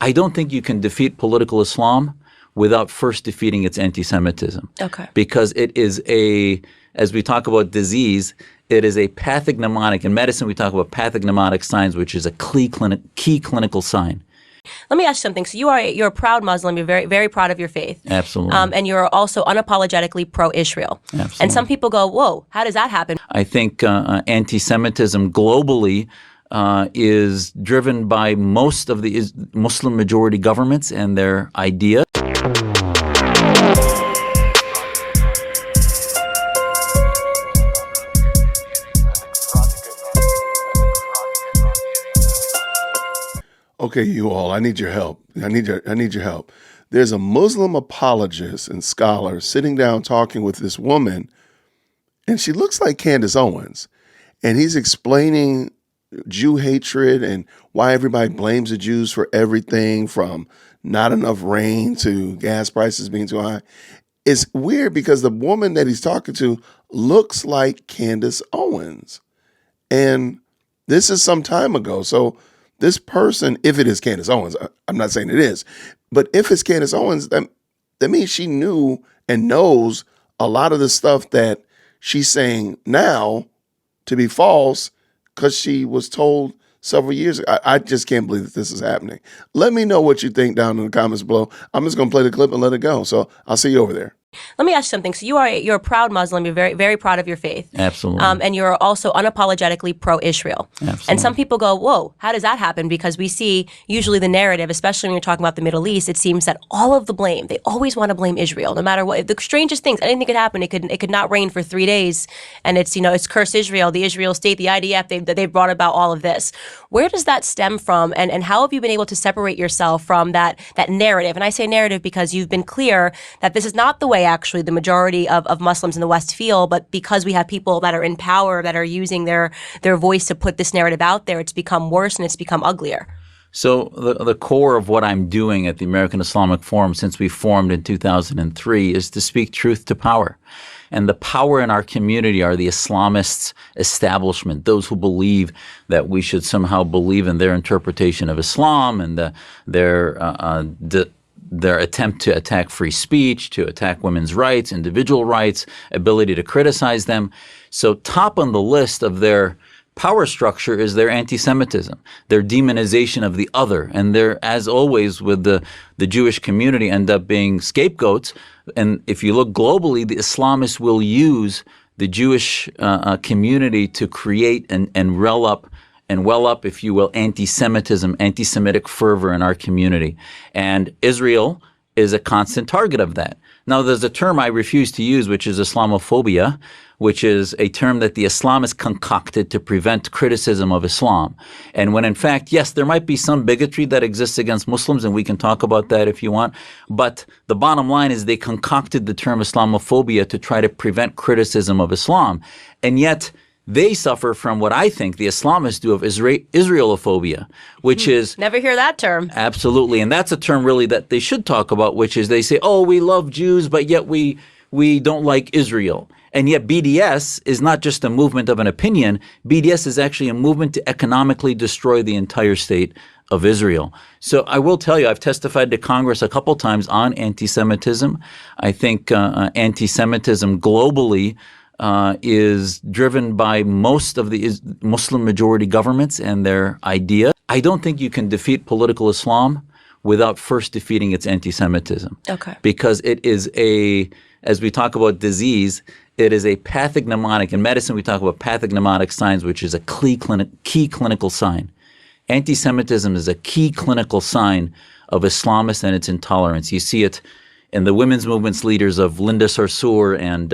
I don't think you can defeat political Islam without first defeating its anti-Semitism. Okay. Because it is as we talk about disease, it is a pathognomonic. In medicine, we talk about pathognomonic signs, which is a key clinical sign. Let me ask you something. So you're a proud Muslim. You're very, very proud of your faith. Absolutely. And you're also unapologetically pro-Israel. Absolutely. And some people go, whoa, how does that happen? I think anti-Semitism globally is driven by most of the Muslim majority governments and their idea. Okay, you all, I need your help. I need your help. There's a Muslim apologist and scholar sitting down talking with this woman, and she looks like Candace Owens. And he's explaining Jew hatred and why everybody blames the Jews for everything from not enough rain to gas prices being too high. It's weird because the woman that he's talking to looks like Candace Owens. And this is some time ago. So this person, if it is Candace Owens, I'm not saying it is, but if it's Candace Owens, that means she knew and knows a lot of the stuff that she's saying now to be false because she was told several years ago. I just can't believe that this is happening. Let me know what you think down in the comments below. I'm just going to play the clip and let it go. So I'll see you over there. Let me ask you something. So you're a proud Muslim. You're very, very proud of your faith. Absolutely. And you're also unapologetically pro-Israel. Absolutely. And some people go, whoa, how does that happen? Because we see usually the narrative, especially when you're talking about the Middle East, it seems that all of the blame, they always want to blame Israel, no matter what. The strangest things, anything could happen. It could not rain for 3 days, and it's curse Israel, the Israel state, the IDF. They've brought about all of this. Where does that stem from? And how have you been able to separate yourself from that narrative? And I say narrative because you've been clear that this is not the way actually the majority of Muslims in the West feel, but because we have people that are in power that are using their voice to put this narrative out there, it's become worse and it's become uglier. So the core of what I'm doing at the American Islamic Forum since we formed in 2003 is to speak truth to power. And the power in our community are the Islamist establishment, those who believe that we should somehow believe in their interpretation of Islam and their attempt to attack free speech, to attack women's rights, individual rights, ability to criticize them. So top on the list of their power structure is their anti-Semitism, their demonization of the other. And they're, as always with the Jewish community, end up being scapegoats. And if you look globally, the Islamists will use the Jewish community to create and well up, if you will, anti-Semitism, anti-Semitic fervor in our community. And Israel is a constant target of that. Now, there's a term I refuse to use, which is Islamophobia, which is a term that the Islamists concocted to prevent criticism of Islam. And when in fact, yes, there might be some bigotry that exists against Muslims, and we can talk about that if you want. But the bottom line is they concocted the term Islamophobia to try to prevent criticism of Islam. And yet, they suffer from what I think the Islamists do of Israelophobia, which is... Never hear that term. Absolutely. And that's a term really that they should talk about, which is they say, oh, we love Jews, but yet we don't like Israel. And yet BDS is not just a movement of an opinion. BDS is actually a movement to economically destroy the entire state of Israel. So I will tell you, I've testified to Congress a couple times on anti-Semitism. I think anti-Semitism globally is driven by most of the Muslim majority governments and their idea. I don't think you can defeat political Islam without first defeating its anti-Semitism. Okay. Because it is as we talk about disease, it is a pathognomonic. In medicine, we talk about pathognomonic signs, which is a key clinical sign. Anti-Semitism is a key clinical sign of Islamists and its intolerance. You see it in the women's movement's leaders of Linda Sarsour and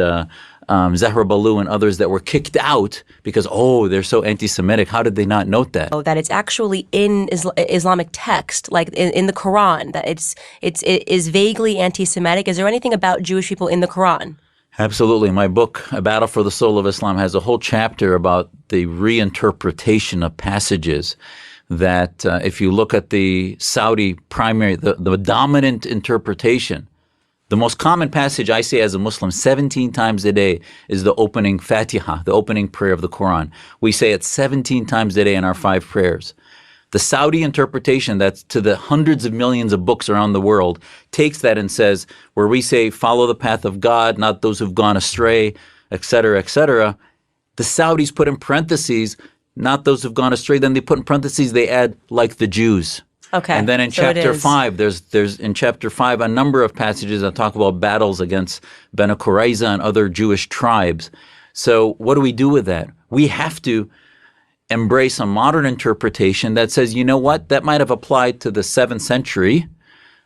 Zahra Balloo and others that were kicked out because, oh, they're so anti-Semitic. How did they not note that? That it's actually in Islamic text, like in the Quran, that it is vaguely anti-Semitic. Is there anything about Jewish people in the Quran? Absolutely. My book, A Battle for the Soul of Islam, has a whole chapter about the reinterpretation of passages that if you look at the Saudi primary, the dominant interpretation, the most common passage I say as a Muslim 17 times a day is the opening Fatiha, the opening prayer of the Quran. We say it 17 times a day in our 5 prayers. The Saudi interpretation, that's to the hundreds of millions of books around the world, takes that and says, where we say, follow the path of God, not those who've gone astray, etc., etc., the Saudis put in parentheses, not those who've gone astray. Then they put in parentheses, they add, like the Jews. Okay. And then in so chapter 5, there's in chapter 5 a number of passages that talk about battles against Banu Qurayza and other Jewish tribes. So what do we do with that? We have to embrace a modern interpretation that says, you know what, that might have applied to the 7th century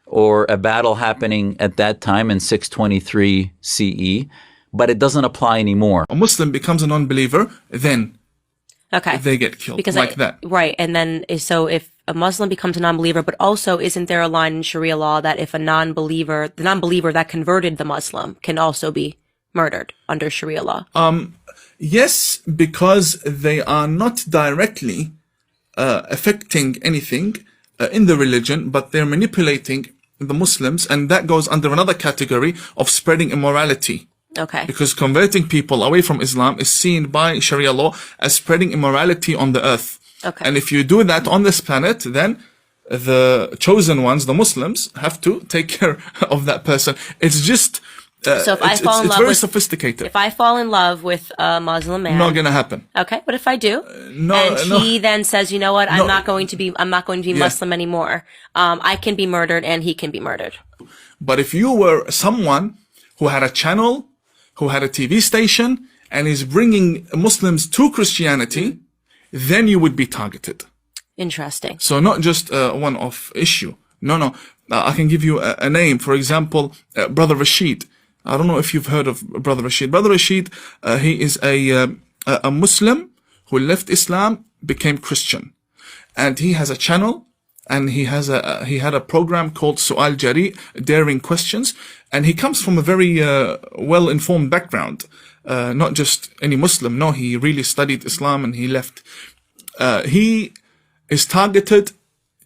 or a battle happening at that time in 623 CE, but it doesn't apply anymore. A Muslim becomes a non-believer, then they get killed that. Right. And then, so if a Muslim becomes a non-believer, but also isn't there a line in Sharia law that if a the non-believer that converted the Muslim can also be murdered under Sharia law? Yes, because they are not directly affecting anything in the religion, but they're manipulating the Muslims, and that goes under another category of spreading immorality. Okay. Because converting people away from Islam is seen by Sharia law as spreading immorality on the earth. Okay. And if you do that on this planet, then the chosen ones, the Muslims, have to take care of that person. It's just so if I fall in love very with, sophisticated. If I fall in love with a Muslim man, not gonna happen. Okay, but if I do, and he then says, you know what, I'm not going to be Muslim anymore. I can be murdered, and he can be murdered. But if you were someone who had a channel, who had a TV station, and is bringing Muslims to Christianity, then you would be targeted. Interesting. So not just a one-off issue. No. I can give you a name. For example, Brother Rashid. I don't know if you've heard of Brother Rashid. Brother Rashid, he is a Muslim who left Islam, became Christian. And he has a channel, and he had a program called Su'al Jari, Daring Questions. And he comes from a very well-informed background. Not just any Muslim. No, he really studied Islam and he left. He is targeted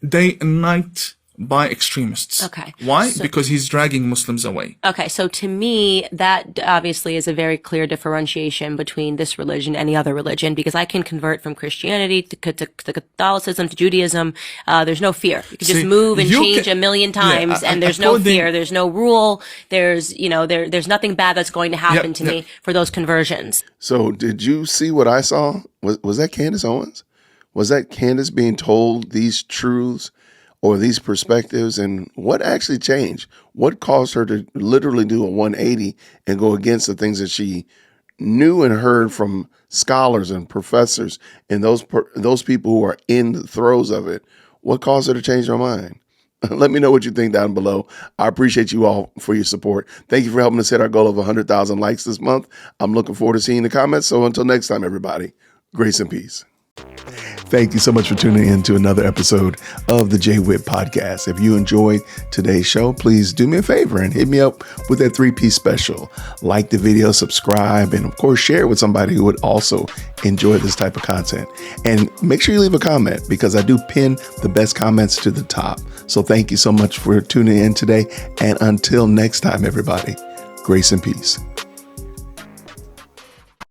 day and night by extremists. Okay. Why? Because he's dragging Muslims away. Okay, so to me, that obviously is a very clear differentiation between this religion and any other religion, because I can convert from Christianity to Catholicism to Judaism. There's no fear. You can just move and change a million times, and there's no fear. There's no rule. There's nothing bad that's going to happen to me for those conversions. So did you see what I saw? Was that Candace Owens? Was that Candace being told these truths or these perspectives, and what actually changed? What caused her to literally do a 180 and go against the things that she knew and heard from scholars and professors and those people who are in the throes of it? What caused her to change her mind? Let me know what you think down below. I appreciate you all for your support. Thank you for helping us hit our goal of 100,000 likes this month. I'm looking forward to seeing the comments. So until next time, everybody, grace and peace. Thank you so much for tuning in to another episode of the J-Whip Podcast. If you enjoyed today's show, please do me a favor and hit me up with that 3-piece special. Like the video, subscribe, and of course, share it with somebody who would also enjoy this type of content. And make sure you leave a comment, because I do pin the best comments to the top. So thank you so much for tuning in today. And until next time, everybody, grace and peace.